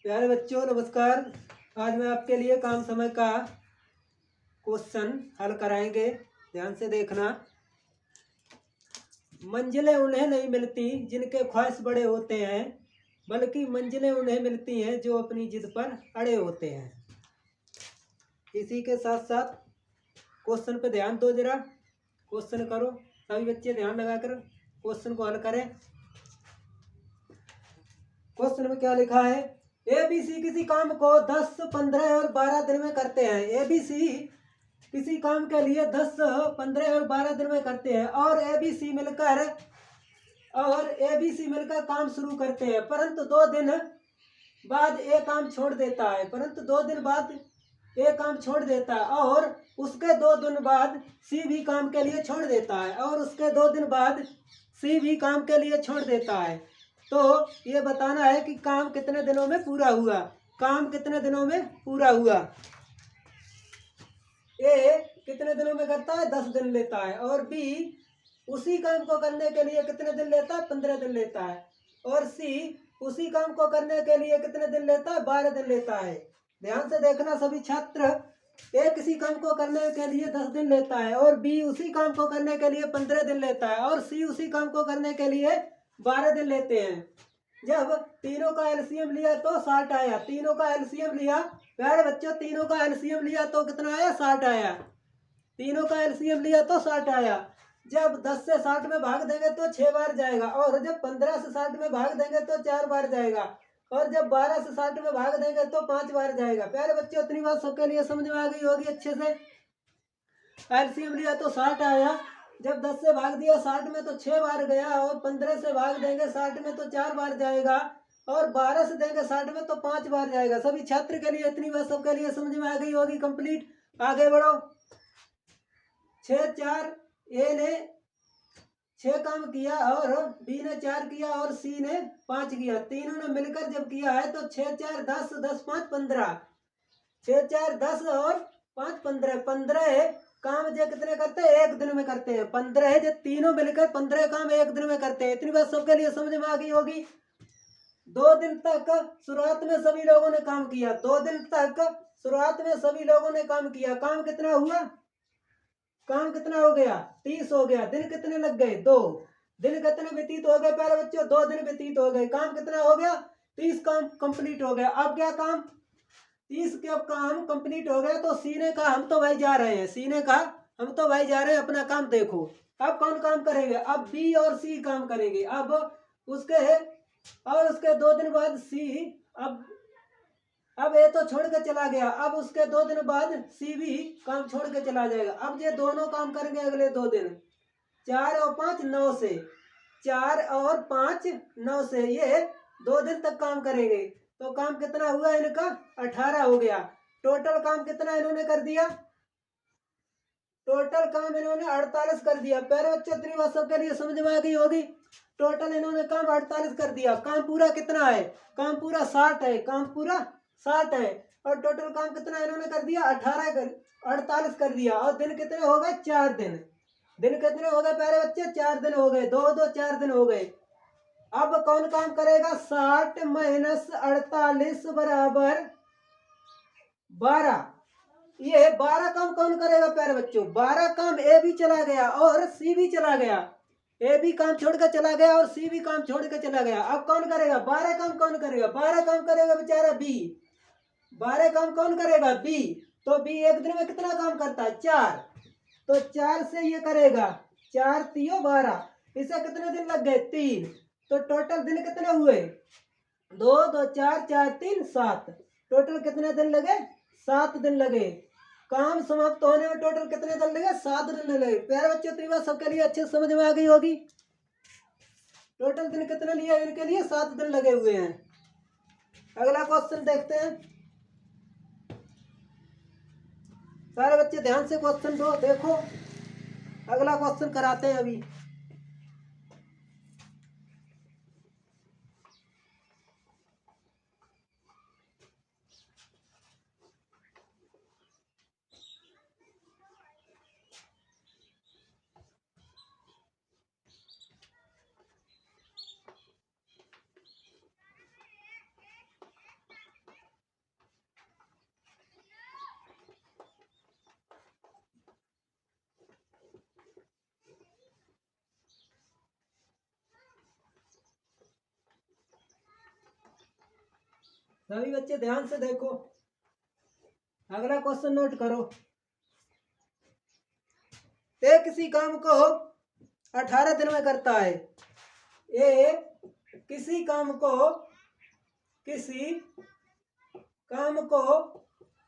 प्यारे बच्चों नमस्कार। आज मैं आपके लिए काम समय का क्वेश्चन हल कराएंगे। ध्यान से देखना। मंजिलें उन्हें नहीं मिलती जिनके ख्वाहिश बड़े होते हैं, बल्कि मंजिलें उन्हें मिलती हैं जो अपनी जिद पर अड़े होते हैं। इसी के साथ साथ क्वेश्चन पे ध्यान दो जरा। क्वेश्चन करो, सभी बच्चे ध्यान लगाकर क्वेश्चन को हल करें। क्वेश्चन में क्या लिखा है? एबीसी किसी काम को 10, 15 और 12 दिन में करते हैं। एबीसी किसी काम के लिए 10, 15 और 12 दिन में करते हैं और एबीसी मिलकर काम शुरू करते हैं, परंतु 2 दिन बाद ये काम छोड़ देता है। और उसके 2 दिन बाद सी भी काम के लिए छोड़ देता है। तो ये बताना है कि काम कितने दिनों में पूरा हुआ। ए कितने दिनों में करता है? 10 दिन लेता है। और बी उसी काम को करने के लिए कितने दिन लेता है? 15 दिन लेता है। और सी उसी काम को करने के लिए कितने दिन लेता है? 12 दिन लेता है। ध्यान से देखना सभी छात्र। ए किसी काम को करने के लिए 10 दिन लेता है और बी उसी काम को करने के लिए 15 दिन लेता है और सी उसी काम को करने के लिए 12 दिन लेते हैं। जब तीनों का एलसीएम लिया तो 60 आया। तीनों का एलसीएम लिया प्यारे बच्चों, तीनों का एलसीएम लिया तो कितना आया? 60 आया। तीनों का एलसीएम लिया तो 60 आया। जब 10 से 60 में भाग देंगे तो 6 बार जाएगा और जब 15 से 60 में भाग देंगे तो 4 बार जाएगा और जब 12 से 60 में भाग देंगे तो 5 बार जाएगा। प्यारे बच्चों इतनी बात सबके लिए समझ में आ गई होगी अच्छे से। एलसीएम लिया तो 60 आया। जब 10 से भाग दिया 60 में तो 6 बार गया और 15 से भाग देंगे 60 में तो 4 बार जाएगा और 12 से देंगे 60 में तो 5 बार जाएगा। सभी छात्र के लिए इतनी बात सबके लिए समझ में आ गई होगी। कंप्लीट। आगे बढ़ो। 6, 4 ए ने 6 काम किया और बी ने 4 किया और सी ने 5 किया। तीनों ने मिलकर जब किया है तो 6, 4 10, 10, 5 15। 6, 4 10 और 5 15। 15 काम जो कितने करते हैं? 1 दिन में करते हैं। 15 जो तीनों मिलकर 15 काम 1 दिन में करते हैं। इतनी बात सबके लिए समझ में आ गई होगी। 2 दिन तक शुरुआत में सभी लोगों ने काम किया। 2 दिन तक शुरुआत में सभी लोगों ने काम किया। काम कितना हुआ? काम कितना हो गया? 30 हो गया। दिन कितने लग गए? 2 दिन कितने व्यतीत हो गए प्यारे बच्चों? 2 दिन व्यतीत हो गए। काम कितना हो गया? 30 काम कंप्लीट हो गया। अब क्या काम? 30 के अब काम कंप्लीट हो गया तो सी ने कहा हम तो भाई जा रहे हैं। अपना काम देखो। अब कौन काम करेंगे? अब बी और सी काम करेंगे। उसके 2 दिन बाद सी अब ये तो छोड़ के चला गया। अब उसके 2 दिन बाद सी भी काम छोड़ के चला जाएगा। अब ये दोनों काम करेंगे अगले 2 दिन। 4 और 5 9 से 4 और 5 9 से ये 2 दिन तक काम करेंगे। तो काम कितना हुआ इनका? 18 हो गया। टोटल काम कितना इन्होंने कर दिया? टोटल काम इन्होंने 48 कर दिया। प्यारे बच्चों इतनी बात सबके लिए समझ में आ गई होगी। टोटल इन्होंने काम 48 कर दिया। काम पूरा कितना है? काम पूरा 60 है। काम पूरा 60 है और टोटल काम कितना इन्होंने कर दिया? 48 कर दिया। और दिन कितने हो गए? 4 दिन। दिन कितने हो गए प्यारे बच्चे? 4 दिन हो गए। 2 2 4 दिन हो गए। अब कौन काम करेगा? 60 माइनस 48 बराबर 12। ये 12 काम कौन करेगा प्यारे बच्चों? 12 काम ए भी चला गया और सी भी चला गया। ए भी काम छोड़ कर चला गया और सी भी काम छोड़ कर चला गया। अब कौन करेगा? 12 काम कौन करेगा? 12 काम करेगा बेचारा बी। 12 काम कौन करेगा? बी। तो बी 1 दिन में कितना काम करता है? 4। तो 4 से ये करेगा। 4 3 12। इसे कितने दिन लग गए? 3। तो टोटल दिन कितने हुए? 2 2 4 4 3 7। टोटल कितने दिन लगे? 7 दिन लगे। काम समाप्त होने में टोटल कितने दिन लगे? 7 दिन लगे। प्यारे बच्चों इतनी बात सबके लिए अच्छे समझ में आ गई होगी। टोटल दिन कितने लिए? इनके लिए 7 दिन लगे हुए हैं। अगला क्वेश्चन देखते हैं। सारे बच्चे ध्यान से क्वेश्चन दो देखो। अगला क्वेश्चन कराते हैं अभी। सभी बच्चे ध्यान से देखो, अगला क्वेश्चन नोट करो। ए किसी काम को 18 दिन में करता है। ए किसी काम को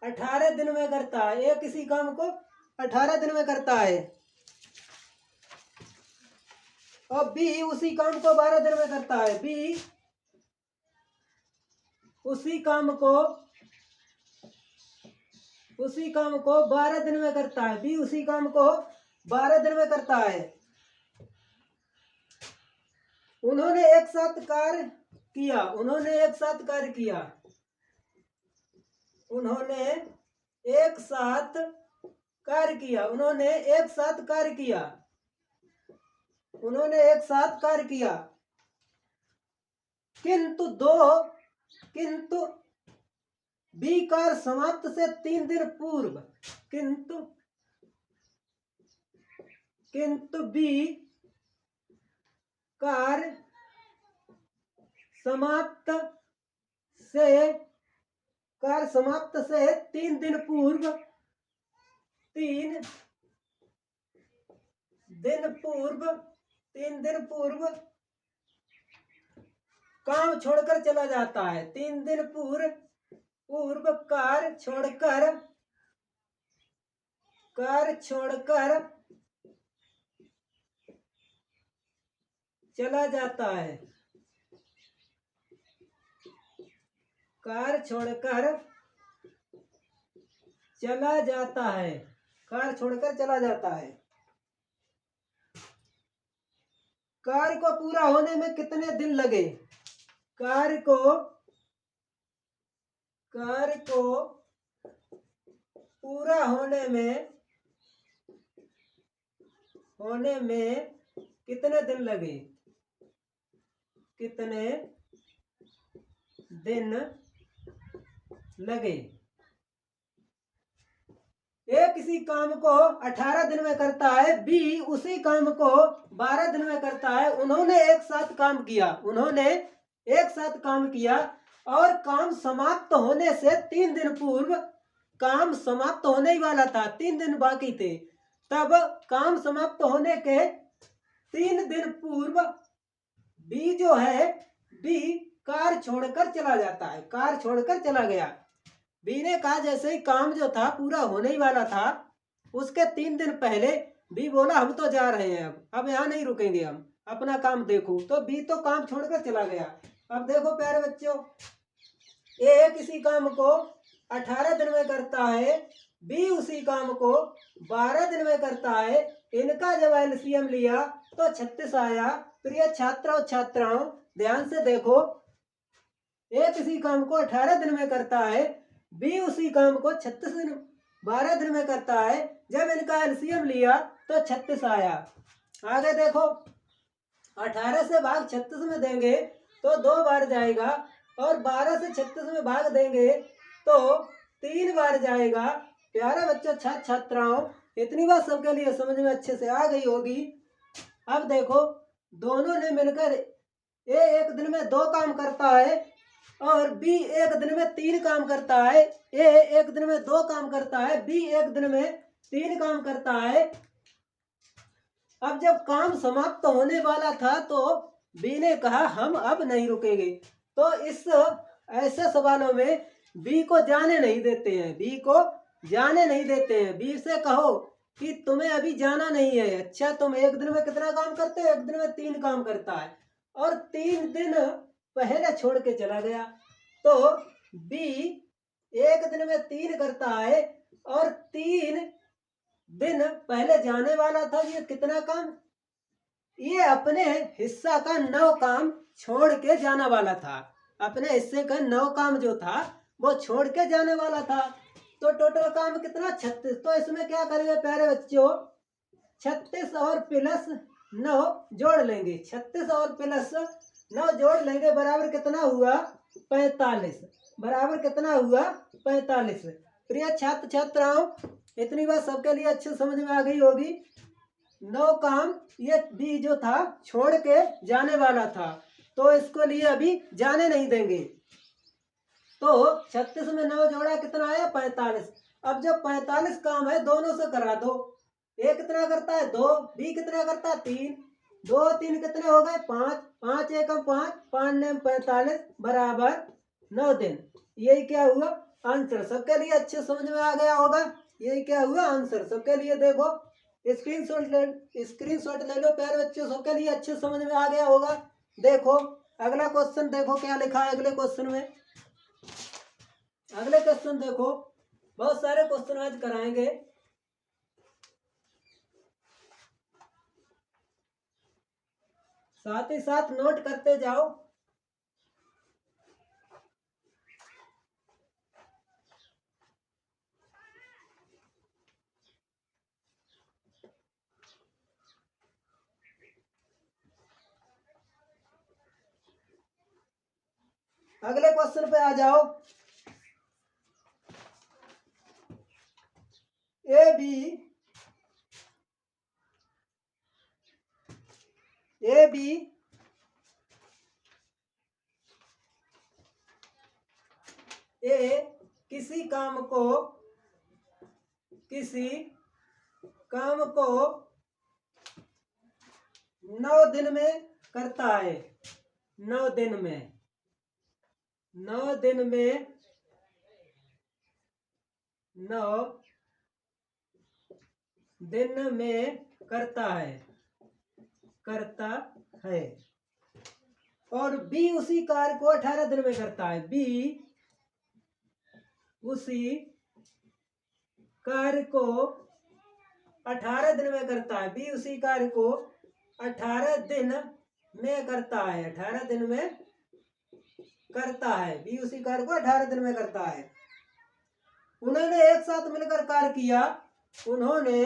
18 दिन में करता है। ये किसी काम को 18 दिन में करता है और बी उसी काम को 12 दिन में करता है। बी उसी काम को 12 दिन में करता है। बी उसी काम को 12 दिन में करता है। उन्होंने एक साथ कार्य किया। उन्होंने एक साथ कार्य किया। उन्होंने एक साथ कार्य किया। उन्होंने एक साथ कार्य किया। उन्होंने एक साथ कार्य किया। किंतु बी कार्य समाप्त से 3 दिन पूर्व। किंतु बी कार्य समाप्त से 3 दिन पूर्व 3 दिन पूर्व काम छोड़कर चला जाता है। 3 दिन पूर्व कार्य छोड़कर चला जाता है। कार्य छोड़कर चला जाता है। कार्य छोड़कर चला जाता है। कार्य को पूरा होने में कितने दिन लगे? कार्य को पूरा होने में कितने दिन लगे? कितने दिन लगे? ए किसी काम को 18 दिन में करता है। बी उसी काम को 12 दिन में करता है। उन्होंने एक साथ काम किया और काम समाप्त होने से 3 दिन पूर्व, काम समाप्त होने ही वाला था, 3 दिन बाकी थे, तब काम समाप्त होने के 3 दिन पूर्व बी कार छोड़कर चला जाता है। कार छोड़कर चला गया। बी ने कहा जैसे ही काम जो था पूरा होने ही वाला था, उसके 3 दिन पहले बी बोला हम तो जा रहे हैं, अब यहाँ नहीं रुकेंगे, हम अपना काम देखो। तो बी तो काम छोड़कर चला गया। अब देखो प्यारे बच्चों, ए किसी काम को 18 दिन में करता है। बी उसी काम को 12 दिन में करता है। इनका जब एलसीएम लिया तो 36 आया। प्रिय छात्र और छात्राओं ध्यान से देखो, ए किसी काम को 18 दिन में करता है। बी उसी काम को 12 दिन में करता है। जब इनका एलसीएम लिया तो 36 आया। आगे देखो, 18 से भाग 36 में देंगे तो 2 बार जाएगा और 12 से 36 में भाग देंगे तो 3 बार जाएगा। प्यारे बच्चों छात्र छात्राओं, इतनी बात सबके लिए समझ में अच्छे से आ गई होगी। अब देखो, दोनों ने मिलकर ए एक दिन में 2 काम करता है और बी एक दिन में 3 काम करता है। ए एक दिन में 2 काम करता है, बी एक दिन में 3 काम करता है। अब जब काम समाप्त होने वाला था तो बी ने कहा हम अब नहीं रुकेंगे। तो इस ऐसे सवालों में बी को जाने नहीं देते हैं। बी को जाने नहीं देते हैं। बी से कहो कि तुम्हें अभी जाना नहीं है। अच्छा, तुम एक दिन में कितना काम करते हो? एक दिन में 3 काम करता है और 3 दिन पहले छोड़ के चला गया। तो बी एक दिन में 3 करता है और 3 दिन पहले जाने वाला था। ये कितना काम? ये अपने हिस्सा का 9 काम छोड़ के जाने वाला था। अपने हिस्से का 9 काम जो था वो छोड़ के जाने वाला था। तो टोटल काम कितना? 36। तो इसमें क्या करेंगे प्यारे बच्चों, 36 और प्लस 9 जोड़ लेंगे। 36 और प्लस 9 जोड़ लेंगे, बराबर कितना हुआ? 45। बराबर कितना हुआ? 45। प्रिय छात्र छात्राओं, इतनी बात सबके लिए अच्छे समझ में आ गई होगी। 9 काम ये बी जो था छोड़ के जाने वाला था, तो इसको लिए अभी जाने नहीं देंगे। तो 36 में 9 जोड़ा कितना आया 45। अब जब 45 काम है दोनों से करा दो। ए कितना करता है 2, बी कितना करता है 3, 2 3 कितने हो गए 5, 5 एकम 5, 5 ने 45 बराबर 9 दिन। यही क्या हुआ आंसर। सबके लिए अच्छे समझ में आ गया होगा। यही क्या हुआ आंसर सबके लिए। देखो स्क्रीनशॉट ले लो प्यारे बच्चों, सबके लिए अच्छे समझ में आ गया होगा। देखो अगला क्वेश्चन देखो क्या लिखा है अगले क्वेश्चन में। अगले क्वेश्चन देखो, बहुत सारे क्वेश्चन आज कराएंगे। साथ ही साथ नोट करते जाओ। अगले क्वेश्चन पे आ जाओ। ए बी किसी काम को 9 दिन में करता है। 9 दिन में 9 दिन में 9 दिन में करता है और बी उसी कार्य को 18 दिन में करता है। बी उसी कार्य को 18 दिन में करता है। बी उसी कार्य को 18 दिन में करता है। 18 दिन में करता है। बी उसी कार्य को 18 दिन में करता है। उन्होंने एक साथ मिलकर कार्य किया। उन्होंने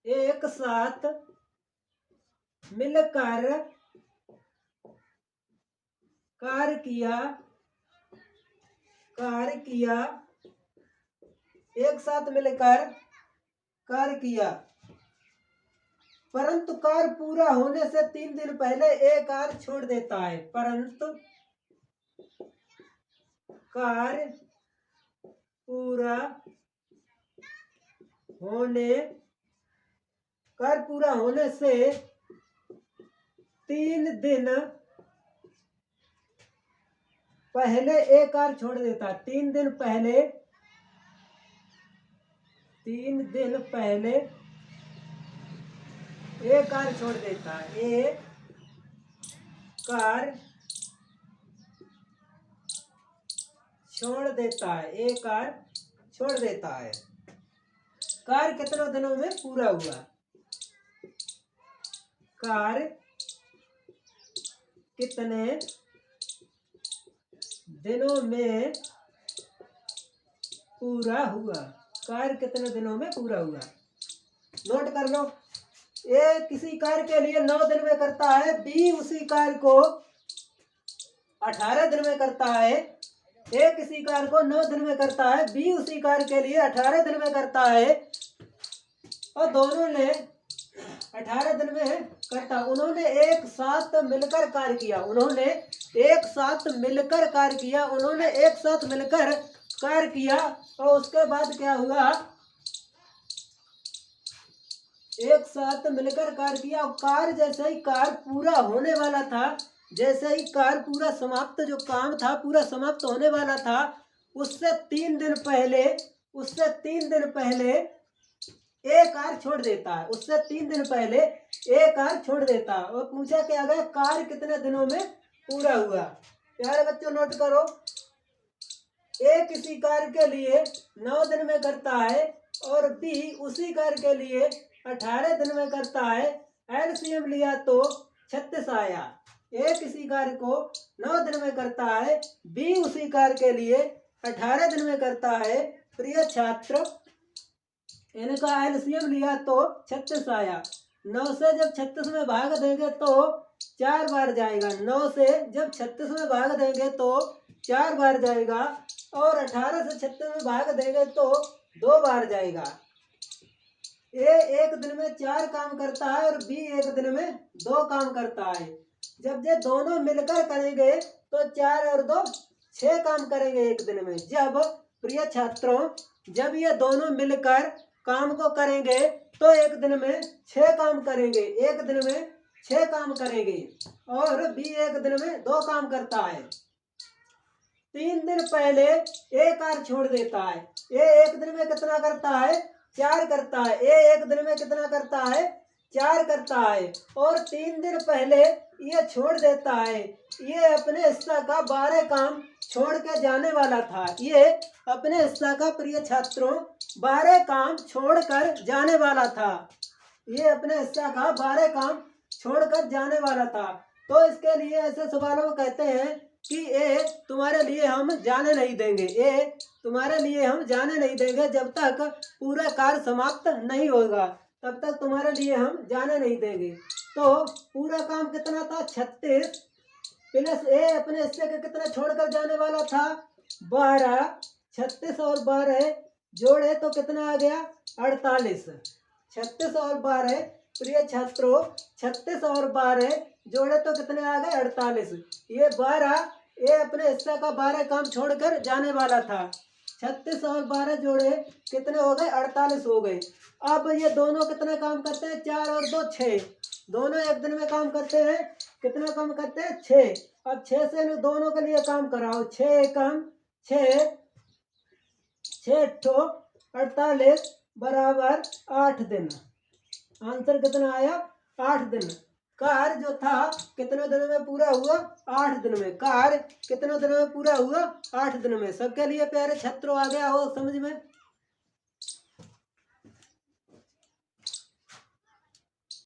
एक साथ मिलकर कार्य किया। एक साथ मिलकर कार्य किया, परंतु कार्य पूरा होने से 3 दिन पहले एक कार्य छोड़ देता है। परंतु कार्य पूरा होने से 3 दिन पहले एक कार्य छोड़ देता है। 3 दिन पहले एक कार्य छोड़ देता है। एक कार्य छोड़ देता है। कार्य कितने दिनों में पूरा हुआ। कार्य कितने दिनों में पूरा हुआ। कार्य कितने दिनों में पूरा हुआ। नोट कर लो। ए किसी कार्य के लिए 9 दिन में करता है। बी उसी कार्य को 18 दिन में करता है। ए किसी कार्य को 9 दिन में करता है। बी उसी कार्य के लिए 18 दिन में करता है और दोनों ने 18 दिन में करता। उन्होंने एक साथ मिलकर कार्य किया। उन्होंने एक साथ मिलकर कार्य किया और उसके बाद क्या हुआ। एक साथ मिलकर कार्य किया और कार्य जैसे ही कार्य पूरा होने वाला था, जैसे ही कार्य पूरा समाप्त, जो काम था पूरा समाप्त होने वाला था, उससे 3 दिन पहले एक कार्य छोड़ देता है। उससे 3 दिन पहले एक कार्य छोड़ देता है। और पूछा क्या गया कार्य कितने दिनों में पूरा हुआ। प्यारे बच्चों नोट करो। ए किसी कार्य के लिए 9 दिन में करता है और बी उसी कार्य के लिए 18 दिन में करता है। एलसीएम लिया तो 36 आया। ए किसी कार्य को 9 दिन में करता है, बी उसी कार्य के लिए 18 दिन में करता है। प्रिय छात्र इनका एलसीएम लिया तो 36 आया। 9 से जब 36 में भाग देंगे तो 4 बार जाएगा। 9 से जब 36 में भाग देंगे तो 4 बार जाएगा और 18 से 36 में भाग देंगे तो 2 बार जाएगा। ए एक दिन में 4 काम करता है और बी एक दिन में 2 काम करता है। जब ये दोनों मिलकर करेंगे तो 4 और 2 6 काम करेंगे एक दिन में। जब प्रिय छात्रों जब ये दोनों मिलकर काम को करेंगे तो एक दिन में 6 काम करेंगे, एक दिन में 6 काम करेंगे। और बी एक दिन में 2 काम करता है। 3 दिन पहले ए कार छोड़ देता है। ए एक दिन में कितना करता है? 4 करता है। ए एक दिन में कितना करता है? 4 करता है। और 3 दिन पहले ये छोड़ देता है। ये अपने हिस्सा का 12 काम छोड़ के जाने वाला था। ये अपने हिस्सा का प्रिय छात्रों 12 काम छोड़कर जाने वाला था। ये अपने हिस्सा का 12 काम छोड़कर जाने वाला था। तो इसके लिए ऐसे सवालों में कहते हैं कि ए तुम्हारे लिए हम जाने नहीं देंगे। ए तुम्हारे लिए हम जाने नहीं देंगे जब तक पूरा कार्य समाप्त नहीं होगा, तब तक तुम्हारे लिए हम जाने नहीं देंगे। तो पूरा काम कितना था? 36 प्लस ए अपने हिस्से के कितना छोड़कर जाने वाला था? 12। 36 और 12 जोड़े तो कितना आ गया? 48। 36 और 12 प्रिय छात्रों 36 और 12 जोड़े तो कितने आ गए? 48। ये 12 ये अपने हिस्से का 12 काम छोड़कर जाने वाला था। 36 और 12 जोड़े कितने हो गए? 48 हो गए। अब ये दोनों कितना काम करते हैं? 4 और 2 6। दोनों एक दिन में काम करते हैं। कितना काम करते हैं? 6। अब 6 से इन दोनों के लिए काम कराओ। 6 एकम 6, 6 ठो 48 बराबर 8 दिन। आंसर कितना आया? 8 दिन। कार्य जो था कितने दिनों में पूरा हुआ? 8 दिन में। कार्य कितने दिनों में पूरा हुआ? 8 दिन में। सबके लिए प्यारे छात्रों आ गया हो समझ में?